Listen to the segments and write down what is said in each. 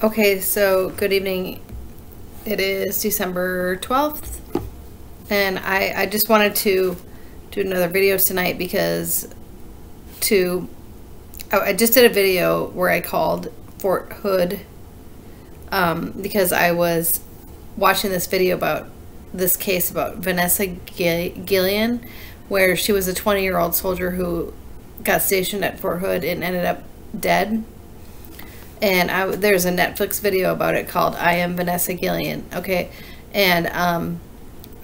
Okay, so good evening. It is December 12th, and I just wanted to do another video tonight because I just did a video where I called Fort Hood because I was watching this video about this case about Vanessa Gillian, where she was a 20-year-old soldier who got stationed at Fort Hood and ended up dead. And there's a Netflix video about it called I Am Vanessa Gillian. Okay. And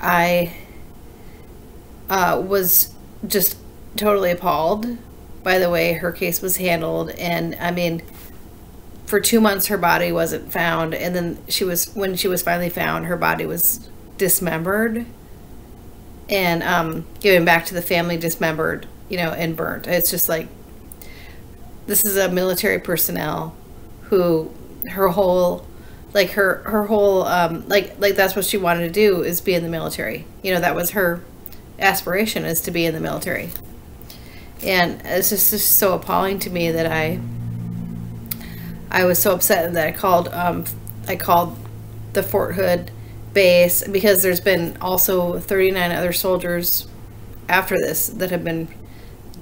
I was just totally appalled by the way her case was handled. And I mean, for 2 months her body wasn't found, and then when she was finally found, her body was dismembered and given back to the family, dismembered, and burnt. It's just like, this is a military personnel who her whole like that's what she wanted to do, is be in the military. That was her aspiration, is to be in the military. And it's just so appalling to me that I was so upset that I called the Fort Hood base, because there's been also 39 other soldiers after this that have been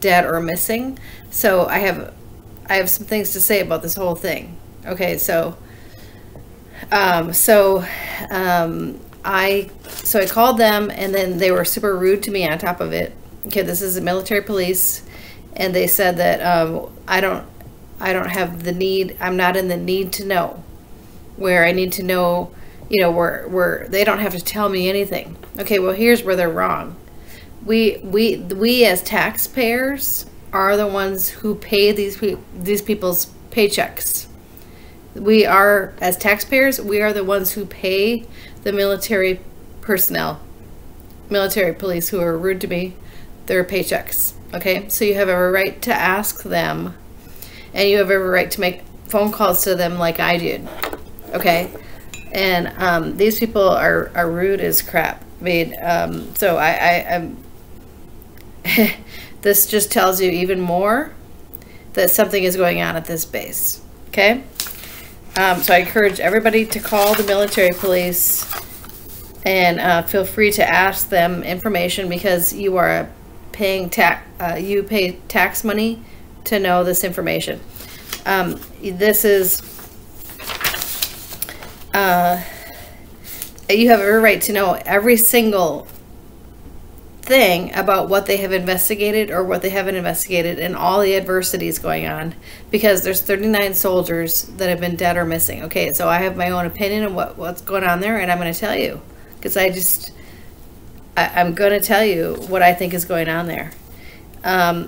dead or missing. So I have some things to say about this whole thing. Okay, so I called them, and then they were super rude to me on top of it. Okay, this is the military police, and they said that I don't have the need. I'm not in the need to know, where I need to know. Where they don't have to tell me anything. Okay, well, here's where they're wrong. We as taxpayers are the ones who pay these people's paychecks. We are, as taxpayers, we are the ones who pay the military personnel, military police who are rude to me, their paychecks. Okay, so you have every right to ask them, and you have every right to make phone calls to them like I did. Okay, and these people are rude as crap. I mean, so I'm this just tells you even more that something is going on at this base. Okay, so I encourage everybody to call the military police, and feel free to ask them information, because you are paying you pay tax money to know this information. This is you have every right to know every single thing about what they have investigated or what they haven't investigated, and all the adversities going on, because there's 39 soldiers that have been dead or missing. Okay, so I have my own opinion on what's going on there, and I'm going to tell you, because I'm going to tell you what I think is going on there.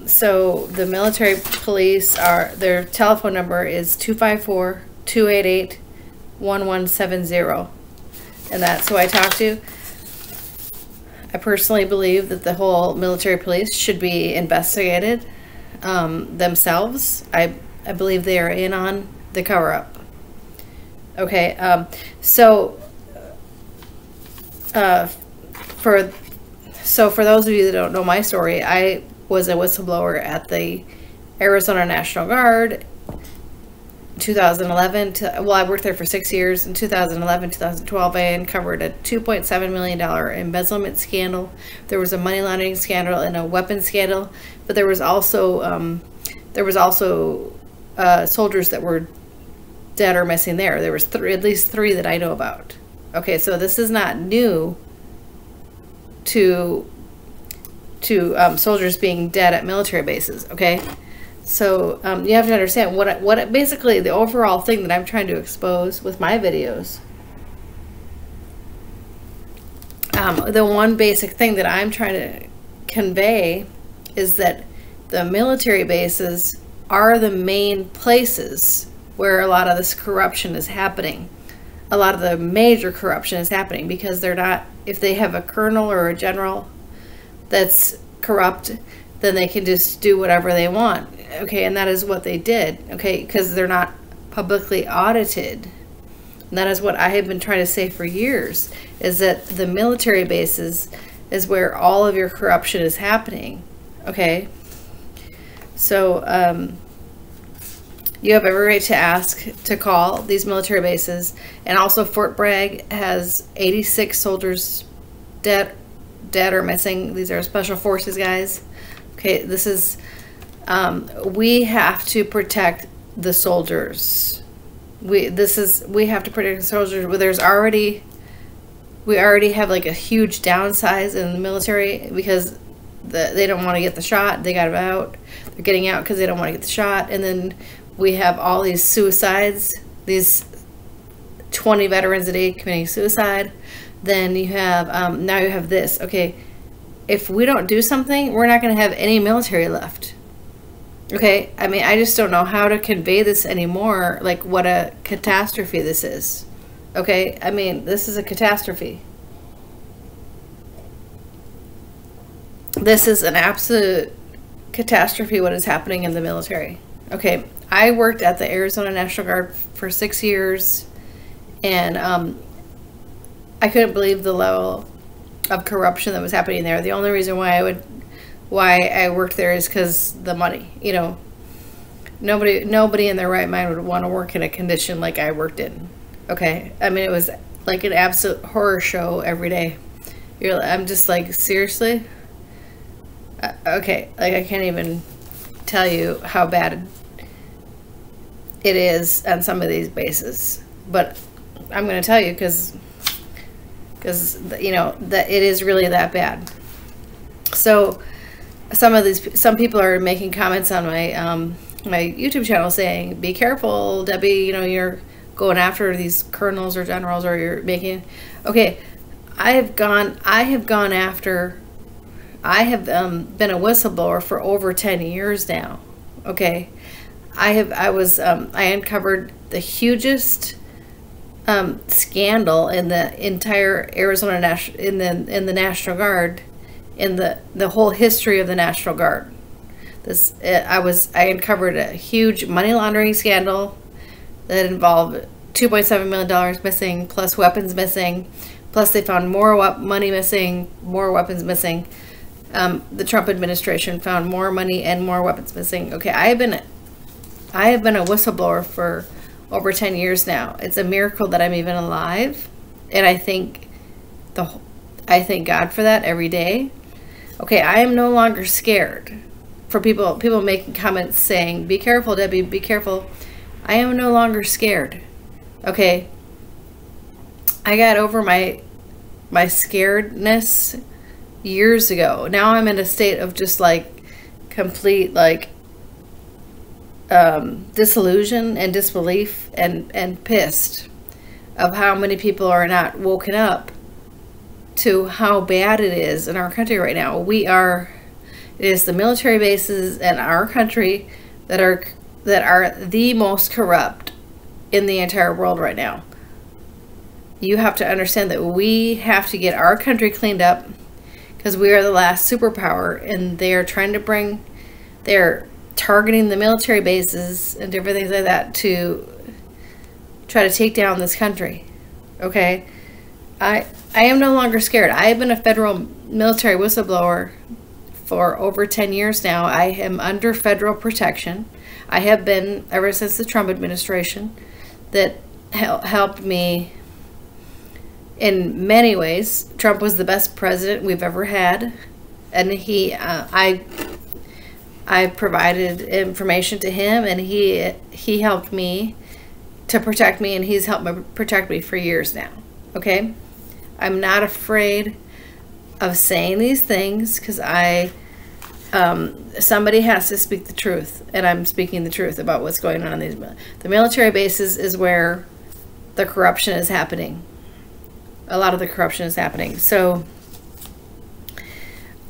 So the military police their telephone number is 254-288-1170, and that's who I talk to. I personally believe that the whole military police should be investigated themselves. I believe they are in on the cover-up. Okay, so for those of you that don't know my story, I was a whistleblower at the Arizona National Guard. 2011 I worked there for 6 years. In 2011, 2012, I uncovered a $2.7 million embezzlement scandal. There was a money laundering scandal and a weapons scandal, but there was also soldiers that were dead or missing there. There was at least three that I know about. Okay, so this is not new to soldiers being dead at military bases. Okay, so you have to understand what basically the overall thing that I'm trying to expose with my videos. The one basic thing that I'm trying to convey is that the military bases are the main places where a lot of this corruption is happening. A lot of the major corruption is happening, because they're not, if they have a colonel or a general that's corrupt, then they can just do whatever they want. Okay, and that is what they did. Okay, because they're not publicly audited. And that is what I have been trying to say for years, is that the military bases is where all of your corruption is happening. Okay, so You have every right to ask to call these military bases. And also Fort Bragg has 86 soldiers dead or missing. These are special forces guys. Okay, this is, we have to protect the soldiers. We have to protect the soldiers. We already have like a huge downsize in the military because they don't want to get the shot. They got out. They're getting out because they don't want to get the shot. And then we have all these suicides, these 20 veterans a day committing suicide. Then you have, now you have this. Okay, if we don't do something, we're not going to have any military left. Okay, I mean, I just don't know how to convey this anymore, like what a catastrophe this is. Okay, I mean, this is a catastrophe. This is an absolute catastrophe what is happening in the military. Okay, I worked at the Arizona National Guard for 6 years, and I couldn't believe the level of corruption that was happening there. The only reason why I worked there is because the money. You know, nobody in their right mind would want to work in a condition like I worked in. Okay, I mean, it was like an absolute horror show every day. I'm just like, seriously? Okay, like I can't even tell you how bad it is on some of these bases, but I'm going to tell you because you know that it is really that bad. So some people are making comments on my my YouTube channel saying, "Be careful, Debbie. You know, you're going after these colonels or generals, or you're making." Okay, I have been a whistleblower for over 10 years now. Okay, I uncovered the hugest scandal in the entire Arizona in the National Guard, in the whole history of the National Guard. I uncovered a huge money laundering scandal that involved $2.7 million missing, plus weapons missing, plus they found more money missing, more weapons missing. The Trump administration found more money and more weapons missing. Okay, I have been a whistleblower for over 10 years now. It's a miracle that I'm even alive, and I thank God for that every day. Okay, I am no longer scared. For people making comments saying, "Be careful, Debbie, be careful." I am no longer scared. Okay, I got over my scaredness years ago. Now I'm in a state of just like complete like disillusion and disbelief and pissed of how many people are not woken up to how bad it is in our country right now. It is the military bases in our country that are the most corrupt in the entire world right now. You have to understand that we have to get our country cleaned up because we are the last superpower, and they're targeting the military bases and different things like that to try to take down this country. Okay, I am no longer scared. I have been a federal military whistleblower for over 10 years now. I am under federal protection. I have been ever since the Trump administration. That helped me in many ways. Trump was the best president we've ever had, and I provided information to him, and he helped me to protect me, and he's helped me protect me for years now. Okay, I'm not afraid of saying these things because somebody has to speak the truth, and I'm speaking the truth about what's going on in the military bases is where the corruption is happening. A lot of the corruption is happening. So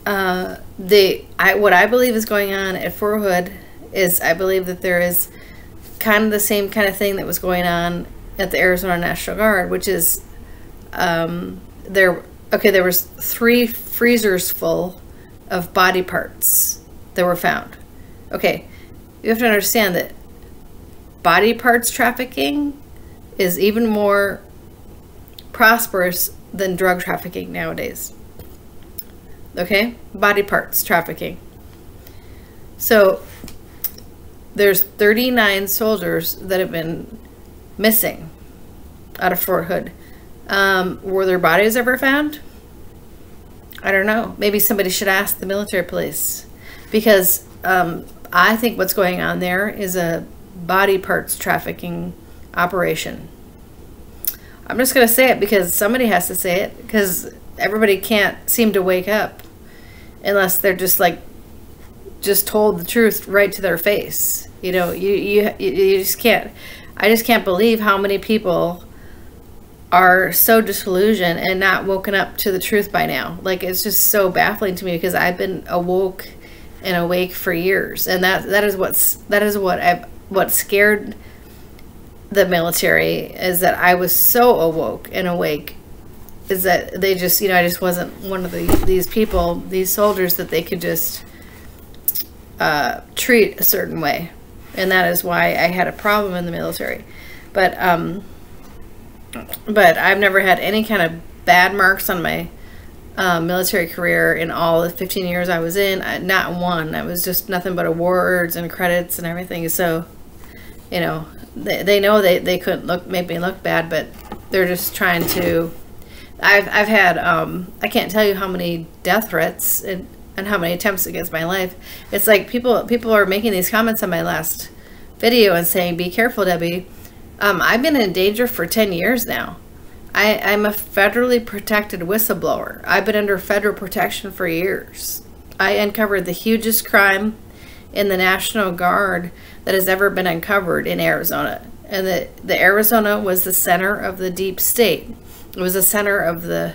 what I believe is going on at Fort Hood is I believe that there is kind of the same kind of thing that was going on at the Arizona National Guard, which is there was 3 freezers full of body parts that were found. Okay, you have to understand that body parts trafficking is even more prosperous than drug trafficking nowadays. Okay, body parts trafficking. So there's 39 soldiers that have been missing out of Fort Hood. Were their bodies ever found? I don't know. Maybe somebody should ask the military police, because I think what's going on there is a body parts trafficking operation. I'm just going to say it because somebody has to say it, because everybody can't seem to wake up unless they're just told the truth right to their face. You know, you just can't. I just can't believe how many people are so disillusioned and not woken up to the truth by now. Like, it's just so baffling to me, because I've been awoke and awake for years, and that is what scared the military, is that I was so awoke and awake, is that they just, you know, I just wasn't one of these people, these soldiers that they could just treat a certain way. And that is why I had a problem in the military. But I've never had any kind of bad marks on my military career in all the 15 years I was in. Not one. I was just nothing but awards and credits and everything. So, you know, they know they couldn't make me look bad, but they're just trying to. I've had I can't tell you how many death threats and how many attempts against my life. It's like people are making these comments on my last video and saying, "Be careful, Debbie." I've been in danger for 10 years now. I'm a federally protected whistleblower. I've been under federal protection for years. I uncovered the hugest crime in the National Guard that has ever been uncovered in Arizona. And the Arizona was the center of the deep state. It was the center of the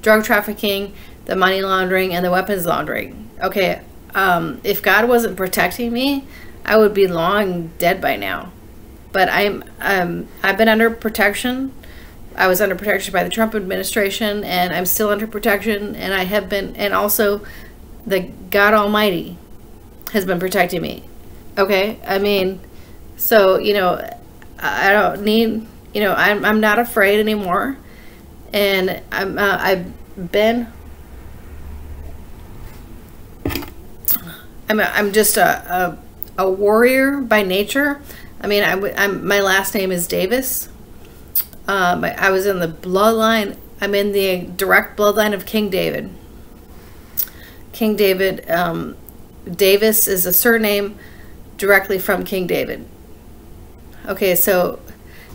drug trafficking, the money laundering, and the weapons laundering. Okay, if God wasn't protecting me, I would be long dead by now. But I've been under protection. I was under protection by the Trump administration, and I'm still under protection, and I have been, and also the God Almighty has been protecting me. Okay, I mean, so, you know, I don't need, you know, I'm not afraid anymore, and I'm just a warrior by nature. I mean, my last name is Davis. I was in the bloodline. I'm in the direct bloodline of King David. King David, Davis is a surname directly from King David. Okay, so,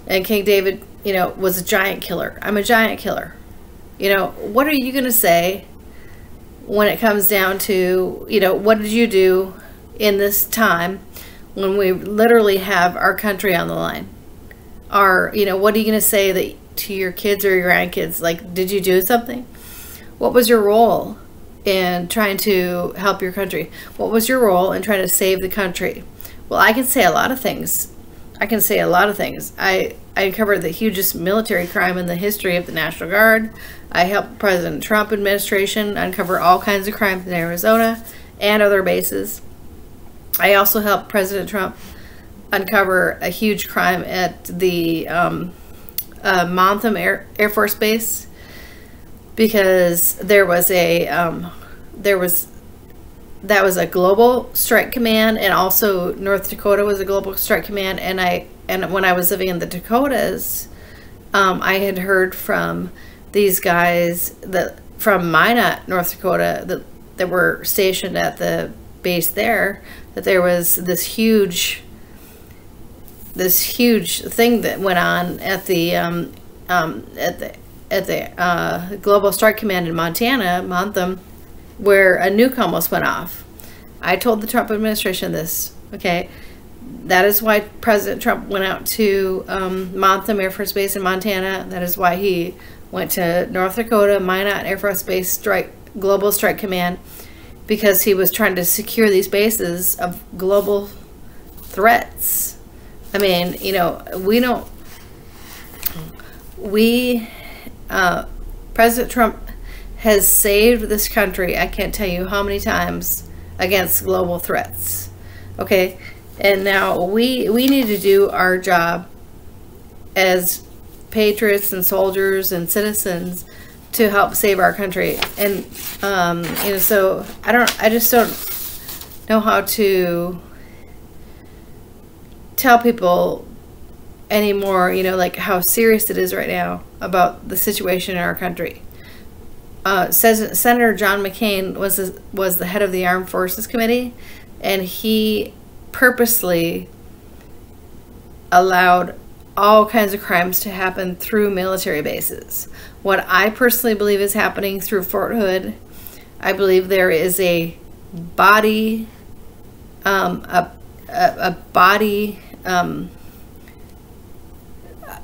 and King David, you know, was a giant killer. I'm a giant killer. You know, what are you going to say when it comes down to, you know, what did you do in this time when we literally have our country on the line? Or, you know, what are you going to say to your kids or your grandkids? Like, did you do something? What was your role in trying to help your country? What was your role in trying to save the country? Well, I can say a lot of things. I uncovered the hugest military crime in the history of the National Guard. I helped President Trump administration uncover all kinds of crimes in Arizona and other bases. I also helped President Trump uncover a huge crime at the Montham Air Force Base, because there was a that was a global strike command, and also North Dakota was a global strike command. And when I was living in the Dakotas, I had heard from these guys from Minot, North Dakota, that were stationed at the base there, that there was this huge thing that went on at the Global Strike Command in Montana, Montham, where a nuke almost went off. I told the Trump administration this. Okay, that is why President Trump went out to Montham Air Force Base in Montana. That is why he went to North Dakota, Minot Air Force Base Global Strike Command, because he was trying to secure these bases of global threats. I mean, you know, President Trump has saved this country, I can't tell you how many times, against global threats. Okay, and now we need to do our job as patriots and soldiers and citizens to help save our country. And you know, so I just don't know how to tell people anymore, you know, like how serious it is right now about the situation in our country. Senator John McCain was the head of the Armed Forces Committee, and he purposely allowed all kinds of crimes to happen through military bases. What I personally believe is happening through Fort Hood, I believe there is a body, a body,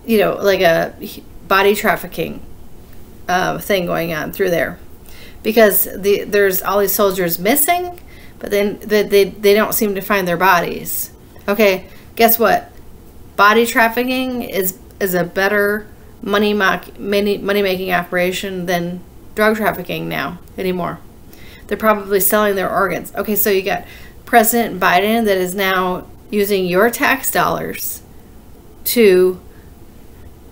you know, like a body trafficking thing going on through there, because there's all these soldiers missing, but then they don't seem to find their bodies. Okay, guess what? Body trafficking is a better money making operation than drug trafficking now anymore. They're probably selling their organs. Okay, so you got President Biden that is now using your tax dollars to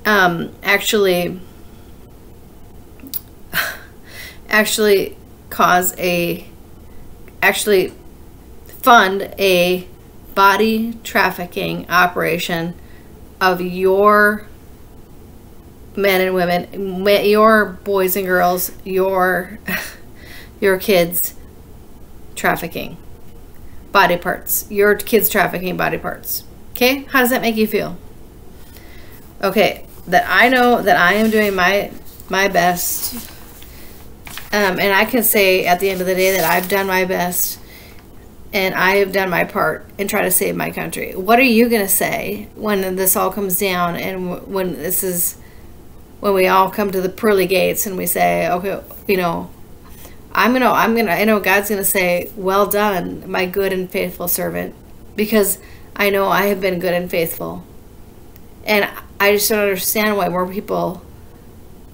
actually fund a body trafficking operation of your men and women, your boys and girls, your kids trafficking body parts, your kids trafficking body parts. Okay, how does that make you feel? Okay, that I know that I am doing my best, and I can say at the end of the day that I've done my best and I have done my part and try to save my country. What are you going to say when this all comes down, and when we all come to the pearly gates and we say, okay, you know, I know God's going to say, well done, my good and faithful servant, because I know I have been good and faithful. And I just don't understand why more people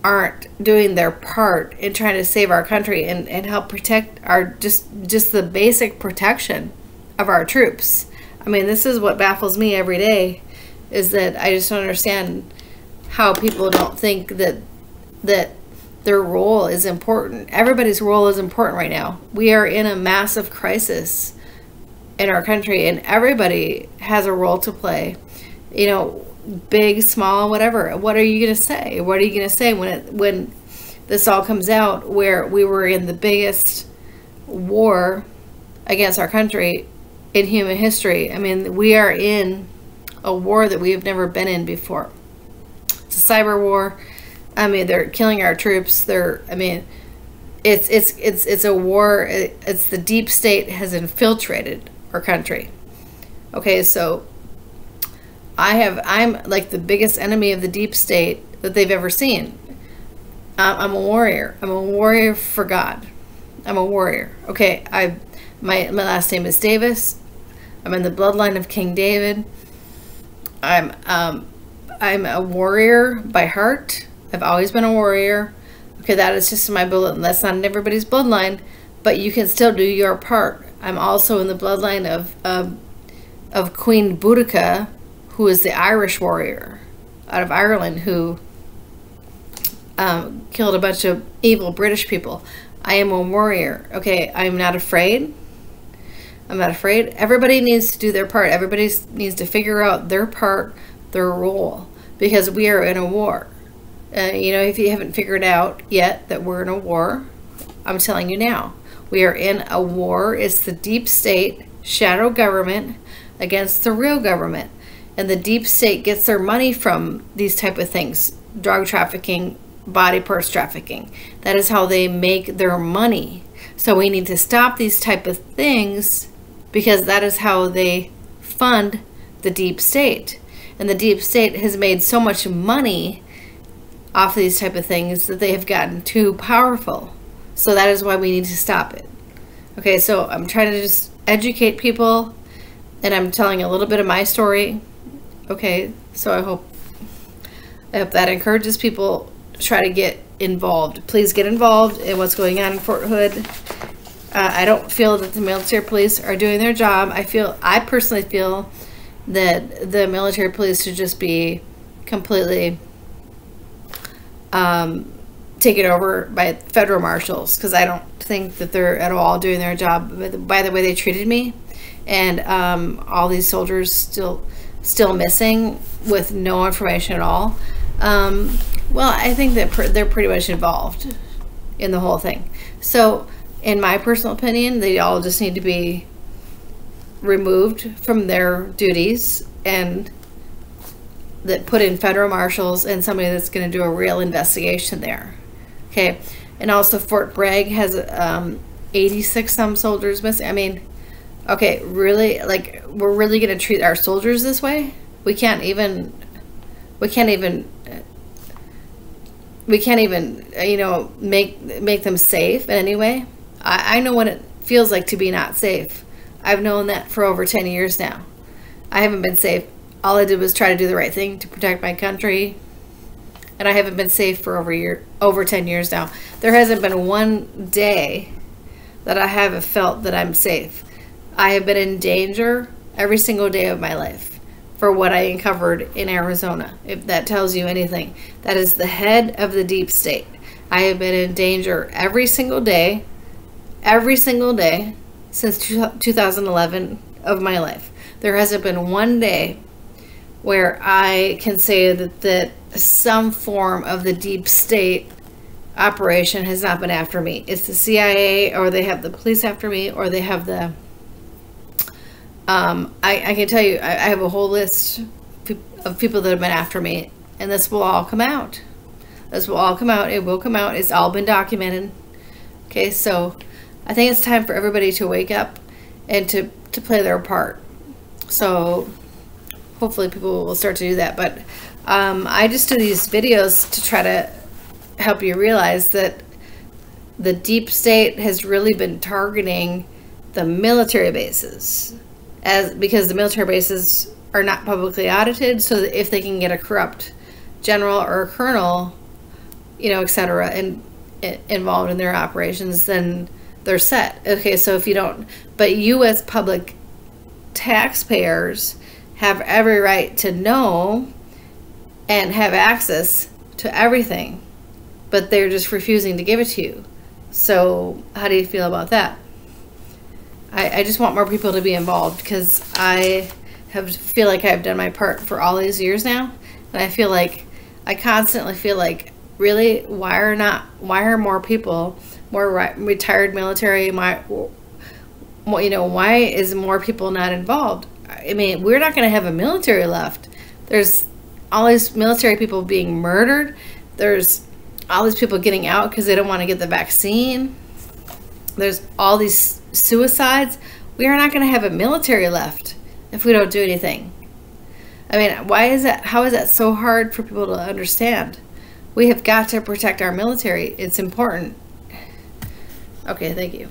aren't doing their part in trying to save our country and help protect our just the basic protection of our troops. I mean, this is what baffles me every day, is that I just don't understand how people don't think that their role is important. Everybody's role is important right now. We are in a massive crisis in our country, and everybody has a role to play. You know, big, small, whatever. What are you going to say? What are you going to say when this all comes out, where we were in the biggest war against our country in human history? I mean, we are in a war that we have never been in before. It's a cyber war. I mean, they're killing our troops. I mean, it's a war. It's the deep state has infiltrated our country. Okay, so I'm like the biggest enemy of the deep state that they've ever seen. I'm a warrior. I'm a warrior for God. I'm a warrior. Okay, my last name is Davis. I'm in the bloodline of King David. I'm a warrior by heart. I've always been a warrior. Okay, that is just my bloodline. That's not in everybody's bloodline, but you can still do your part. I'm also in the bloodline of Queen Boudica, who is the Irish warrior out of Ireland, who killed a bunch of evil British people. I am a warrior. Okay, I'm not afraid. I'm not afraid. Everybody needs to do their part. Everybody needs to figure out their part, their role, because we are in a war. You know, if you haven't figured out yet that we're in a war, I'm telling you now, we are in a war. It's the deep state shadow government against the real government. And the deep state gets their money from these type of things, drug trafficking, body parts trafficking. That is how they make their money. So we need to stop these type of things, because that is how they fund the deep state. And the deep state has made so much money off of these type of things that they have gotten too powerful. So that is why we need to stop it. Okay, so I'm trying to just educate people, and I'm telling a little bit of my story. Okay, so I hope that encourages people to try to get involved. Please get involved in what's going on in Fort Hood. I don't feel that the military police are doing their job. I personally feel that the military police should just be completely taken over by federal marshals, because I don't think that they're at all doing their job by the way they treated me. And all these soldiers still, still missing with no information at all. Well, I think that they're pretty much involved in the whole thing. So, in my personal opinion, they all just need to be removed from their duties and that put in federal marshals and somebody that's going to do a real investigation there. Okay, and also Fort Bragg has 86 some soldiers missing. I mean, okay, really, like, we're really going to treat our soldiers this way? We can't even, you know, make them safe in any way. I know what it feels like to be not safe. I've known that for over 10 years now. I haven't been safe. All I did was try to do the right thing to protect my country, and I haven't been safe for over 10 years now. There hasn't been one day that I haven't felt that I'm safe. I have been in danger every single day of my life for what I uncovered in Arizona. If that tells you anything, that is the head of the deep state. I have been in danger every single day since 2011 of my life. There hasn't been one day where I can say that some form of the deep state operation has not been after me. It's the CIA, or they have the police after me, or they have the I can tell you, I have a whole list of people that have been after me, and this will all come out. This will all come out. It will come out. It's all been documented. Okay, so I think it's time for everybody to wake up and to play their part. So hopefully people will start to do that. But I just do these videos to try to help you realize that the deep state has really been targeting the military bases, because the military bases are not publicly audited, so that if they can get a corrupt general or a colonel, you know, etc., and involved in their operations, then they're set. Okay, so if you don't, but you as public taxpayers have every right to know and have access to everything, but they're just refusing to give it to you. So how do you feel about that? I just want more people to be involved, because I feel like I've done my part for all these years now, and I constantly feel like, really, why are more people, more retired military, you know, why is more people not involved? I mean, we're not going to have a military left. There's all these military people being murdered. There's all these people getting out because they don't want to get the vaccine. There's all these suicides. We are not going to have a military left if we don't do anything. I mean, why is that? How is that so hard for people to understand? We have got to protect our military. It's important. Okay, thank you.